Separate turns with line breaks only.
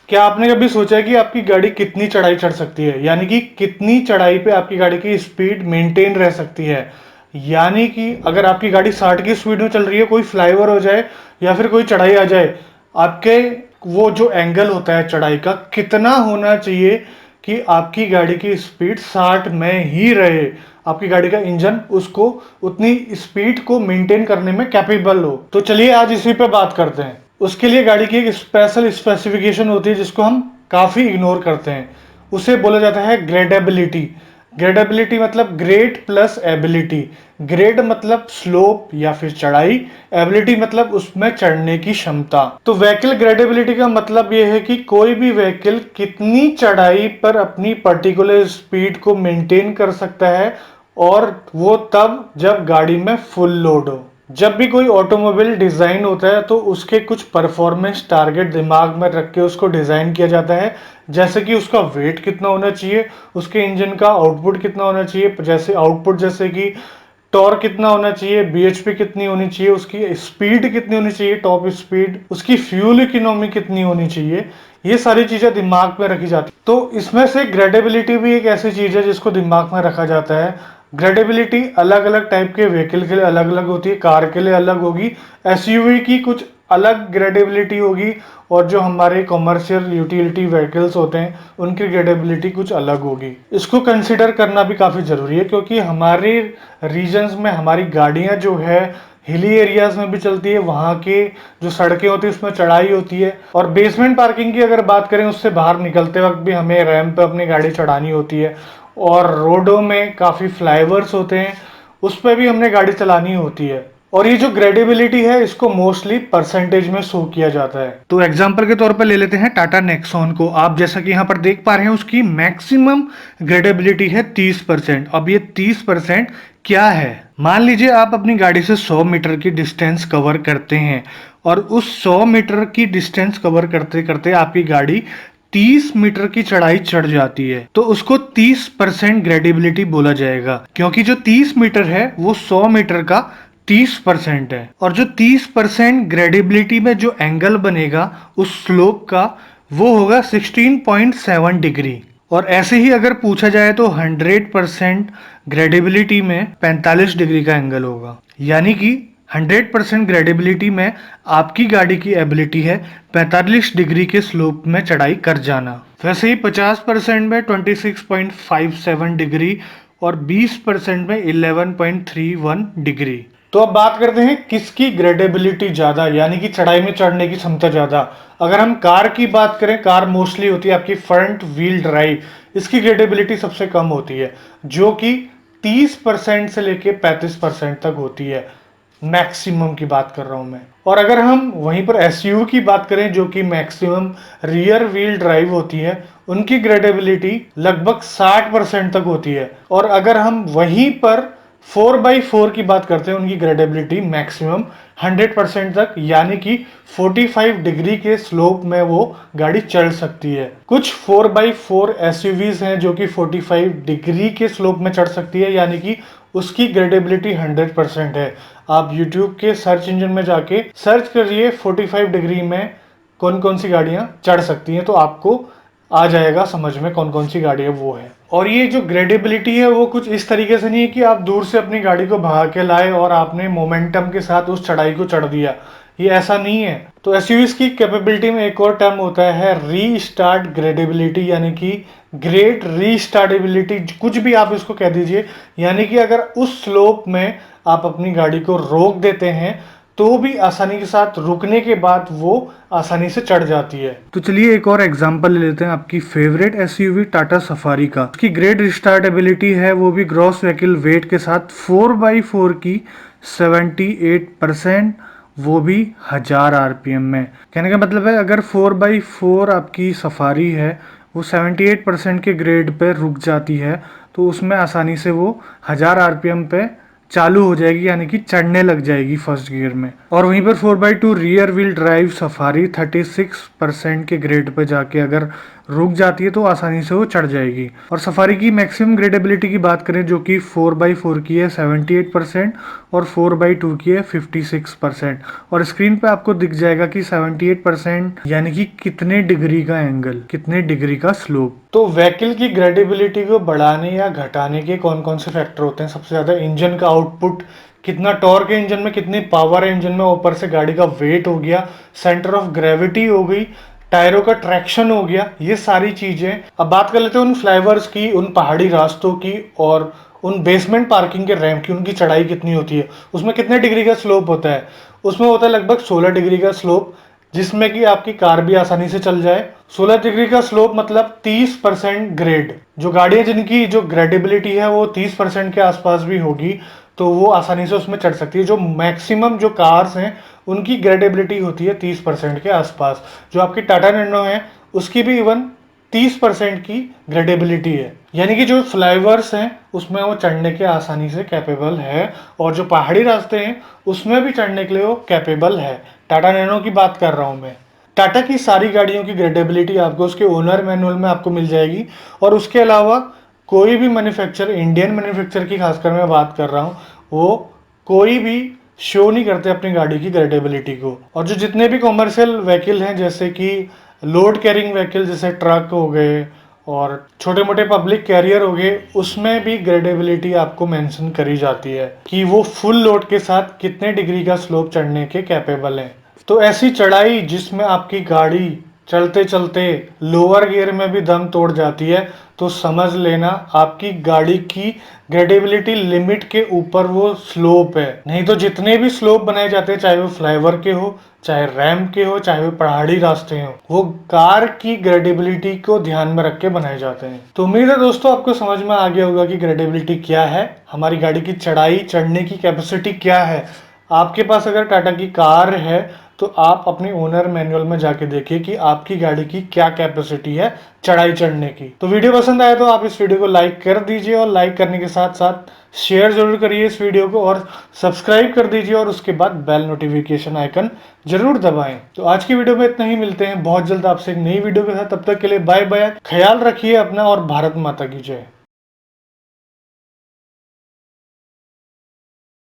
क्या आपने कभी सोचा है कि आपकी गाड़ी कितनी चढ़ाई चढ़ सकती है, यानी कि कितनी चढ़ाई पे आपकी गाड़ी की स्पीड मेंटेन रह सकती है। यानी कि अगर आपकी गाड़ी 60 की स्पीड में चल रही है, कोई फ्लाईओवर हो जाए या फिर कोई चढ़ाई आ जाए, आपके वो जो एंगल होता है चढ़ाई का कितना होना चाहिए कि आपकी गाड़ी की स्पीड 60 में ही रहे, आपकी गाड़ी का इंजन उसको उतनी स्पीड को मेंटेन करने में कैपेबल हो। तो चलिए आज इसी पे बात करते हैं। उसके लिए गाड़ी की एक स्पेशल स्पेसिफिकेशन होती है जिसको हम काफी इग्नोर करते हैं, उसे बोला जाता है ग्रेडेबिलिटी। ग्रेडेबिलिटी मतलब ग्रेड प्लस एबिलिटी। ग्रेड मतलब स्लोप या फिर चढ़ाई, एबिलिटी मतलब उसमें चढ़ने की क्षमता। तो व्हीकल ग्रेडेबिलिटी का मतलब यह है कि कोई भी व्हीकल कितनी चढ़ाई पर अपनी पर्टिकुलर स्पीड को मेंटेन कर सकता है, और वो तब जब गाड़ी में फुल लोड हो। जब भी कोई ऑटोमोबाइल डिजाइन होता है तो उसके कुछ परफॉर्मेंस टारगेट दिमाग में रख के उसको डिजाइन किया जाता है, जैसे कि उसका वेट कितना होना चाहिए, उसके इंजन का आउटपुट कितना होना चाहिए, जैसे आउटपुट जैसे कि टॉर्क कितना होना चाहिए, बीएचपी कितनी होनी चाहिए, उसकी स्पीड कितनी होनी चाहिए, टॉप स्पीड, उसकी फ्यूल इकोनॉमी कितनी होनी चाहिए। ये सारी चीजें दिमाग में रखी जाती है। तो इसमें से ग्रेडेबिलिटी भी एक ऐसी चीज है जिसको दिमाग में रखा जाता है। ग्रेडेबिलिटी अलग अलग टाइप के व्हीकल के लिए अलग अलग होती है। कार के लिए अलग होगी, एसयूवी की कुछ अलग ग्रेडेबिलिटी होगी, और जो हमारे कॉमर्शियल यूटिलिटी व्हीकल्स होते हैं उनकी ग्रेडेबिलिटी कुछ अलग होगी। इसको कंसिडर करना भी काफ़ी ज़रूरी है, क्योंकि हमारे रीजन्स में हमारी गाड़ियां जो है हिली एरियाज में भी चलती है, वहाँ के जो सड़कें होती है उसमें चढ़ाई होती है, और बेसमेंट पार्किंग की अगर बात करें उससे बाहर निकलते वक्त भी हमें रैंप पे अपनी गाड़ी चढ़ानी होती है, और रोडों में काफ़ी फ्लाईओवर्स होते हैं उस पर भी हमने गाड़ी चलानी होती है। और ये जो ग्रेडेबिलिटी है इसको मोस्टली परसेंटेज में शो किया जाता है। तो एग्जांपल के तौर पर ले लेते हैं टाटा नेक्सॉन को। आप जैसा कि यहाँ पर देख पा रहे हैं उसकी मैक्सिमम ग्रेडेबिलिटी है 30%। अब ये 30% क्या है? मान लीजिए आप अपनी गाड़ी से 100 मीटर की डिस्टेंस कवर करते हैं, और उस 100 मीटर की डिस्टेंस कवर करते करते आपकी गाड़ी 30 मीटर की चढ़ाई चढ़ जाती है, तो उसको 30% ग्रेडिबिलिटी बोला जाएगा, क्योंकि जो 30 मीटर है वो 100 मीटर का 30% है। और जो 30% ग्रेडिबिलिटी में जो एंगल बनेगा उस स्लोप का, वो होगा 16.7 डिग्री। और ऐसे ही अगर पूछा जाए तो 100% ग्रेडिबिलिटी में 45 डिग्री का एंगल होगा। यानी कि 100% ग्रेडिबिलिटी में आपकी गाड़ी की एबिलिटी है 45 डिग्री के स्लोप में चढ़ाई कर जाना। वैसे ही 50% में 26.57 डिग्री, और 20% में 11.31 डिग्री। तो अब बात करते हैं किसकी ग्रेडेबिलिटी ज्यादा, यानी कि चढ़ाई में चढ़ने की क्षमता ज्यादा। अगर हम कार की बात करें, कार मोस्टली होती है आपकी फ्रंट व्हील ड्राइव, इसकी ग्रेडेबिलिटी सबसे कम होती है, जो कि 30% से लेके 35% तक होती है। मैक्सिमम की बात कर रहा हूं मैं। और अगर हम वहीं पर एसयूवी की बात करें, जो कि मैक्सिमम रियर व्हील ड्राइव होती है, उनकी ग्रेडेबिलिटी लगभग 60% तक होती है। और अगर हम वहीं पर 4x4 की बात करते हैं, उनकी ग्रेडेबिलिटी मैक्सिमम 100% तक, यानी कि 45 डिग्री के स्लोप में वो गाड़ी चल सकती है। कुछ 4x4 एसयूवीज हैं जो कि 45 डिग्री के स्लोप में चढ़ सकती है, यानी कि उसकी ग्रेडेबिलिटी 100% है। आप YouTube के सर्च इंजन में जाके सर्च करिए 45 डिग्री में कौन कौन सी गाड़ियां चढ़ सकती हैं, तो आपको आ जाएगा समझ में कौन कौन सी गाड़ियां वो है। और ये जो ग्रेडेबिलिटी है वो कुछ इस तरीके से नहीं है कि आप दूर से अपनी गाड़ी को भगा के लाए और आपने मोमेंटम के साथ उस चढ़ाई को चढ़ दिया, ये ऐसा नहीं है। तो एसयूवीज की कैपेबिलिटी में एक और टर्म होता है री स्टार्ट ग्रेडेबिलिटी, यानी कि ग्रेट रीस्टार्टेबिलिटी, कुछ भी आप इसको कह दीजिए। यानी कि अगर उस स्लोप में आप अपनी गाड़ी को रोक देते हैं तो भी आसानी के साथ रुकने के बाद वो आसानी से चढ़ जाती है। तो चलिए एक और एग्जांपल ले लेते हैं आपकी फेवरेट एसयूवी टाटा सफारी का। उसकी ग्रेट रिस्टार्टेबिलिटी है वो भी ग्रॉस व्हीकल वेट के साथ 4x4 की 78%, वो भी 1000 आरपीएम में। कहने का मतलब है अगर 4x4 आपकी सफारी है वो 78% के ग्रेड पे रुक जाती है, तो उसमें आसानी से वो 1000 आरपीएम पे चालू हो जाएगी, यानी कि चढ़ने लग जाएगी फर्स्ट गियर में। और वहीं पर 4x2 rear wheel drive safari 36% के ग्रेड पे जाके अगर रुक जाती है तो आसानी से वो चढ़ जाएगी। और सफारी की मैक्सिमम ग्रेडेबिलिटी की बात करें जो कि 4x4 की है 78% और 4x2 की है 56%। और स्क्रीन पे आपको दिख जाएगा कि 78% यानी कि कितने डिग्री का एंगल, कितने डिग्री का स्लोप। तो व्हीकल की ग्रेडेबिलिटी को बढ़ाने या घटाने के कौन कौन से फैक्टर होते हैं? सबसे ज्यादा इंजन का आउटपुट, कितना टॉर्क है इंजन में, कितनी पावर है इंजन में, ऊपर से गाड़ी का वेट हो गया, सेंटर ऑफ ग्रेविटी हो गई, टायरों का ट्रैक्शन हो गया, ये सारी चीजें। अब बात कर लेते हैं उन फ्लाईओवर्स की, उन पहाड़ी रास्तों की और उन बेसमेंट पार्किंग के रैंप की। उनकी चढ़ाई कितनी होती है, उसमें कितने डिग्री का स्लोप होता है? उसमें होता है लगभग 16 डिग्री का स्लोप, जिसमें कि आपकी कार भी आसानी से चल जाए। 16 डिग्री का स्लोप मतलब 30% ग्रेड। जो गाड़ियां जिनकी जो ग्रेडेबिलिटी है वो 30% के आसपास भी होगी तो वो आसानी से उसमें चढ़ सकती है। जो मैक्सिमम जो कार्स हैं उनकी ग्रेडेबिलिटी होती है 30% के आसपास। जो आपकी टाटा नैनो है उसकी भी इवन 30% की ग्रेडेबिलिटी है, यानी कि जो फ्लाईओवर्स हैं उसमें वो चढ़ने के आसानी से कैपेबल है, और जो पहाड़ी रास्ते हैं उसमें भी चढ़ने के लिए वो कैपेबल है। टाटा नैनो की बात कर रहा हूं मैं। टाटा की सारी गाड़ियों की ग्रेडेबिलिटी आपको उसके ओनर मैनुअल में आपको मिल जाएगी। और उसके अलावा कोई भी मैन्युफैक्चरर, इंडियन मैन्युफैक्चरर की खासकर मैं बात कर रहा हूँ, वो कोई भी शो नहीं करते अपनी गाड़ी की ग्रेडेबिलिटी को। और जो जितने भी कॉमर्शियल व्हीकल हैं जैसे कि लोड कैरिंग व्हीकल जैसे ट्रक हो गए और छोटे मोटे पब्लिक कैरियर हो गए, उसमें भी ग्रेडेबिलिटी आपको मेंशन करी जाती है कि वो फुल लोड के साथ कितने डिग्री का स्लोप चढ़ने के कैपेबल हैं। तो ऐसी चढ़ाई जिसमें आपकी गाड़ी चलते चलते लोअर गियर में भी दम तोड़ जाती है तो समझ लेना आपकी गाड़ी की ग्रेडेबिलिटी लिमिट के ऊपर वो स्लोप है। नहीं तो जितने भी स्लोप बनाए जाते हैं, चाहे वो फ्लाईओवर के हो, चाहे रैम्प के हो, चाहे वो पहाड़ी रास्ते हो, वो कार की ग्रेडेबिलिटी को ध्यान में रख के बनाए जाते हैं। तो उम्मीद है दोस्तों आपको समझ में आ गया होगा कि ग्रेडेबिलिटी क्या है, हमारी गाड़ी की चढ़ाई चढ़ने की कैपेसिटी क्या है। आपके पास अगर टाटा की कार है तो आप अपने ओनर मैनुअल में जाके देखिए कि आपकी गाड़ी की क्या कैपेसिटी है चढ़ाई चढ़ने की। तो वीडियो पसंद आया तो आप इस वीडियो को लाइक कर दीजिए, और लाइक करने के साथ साथ शेयर जरूर करिए इस वीडियो को, और सब्सक्राइब कर दीजिए, और उसके बाद बेल नोटिफिकेशन आइकन जरूर दबाएं। तो आज की वीडियो में इतना ही, मिलते हैं बहुत जल्द आपसे एक नई वीडियो के साथ। तब तक के लिए बाय बाय, ख्याल रखिए अपना, और भारत माता की जय।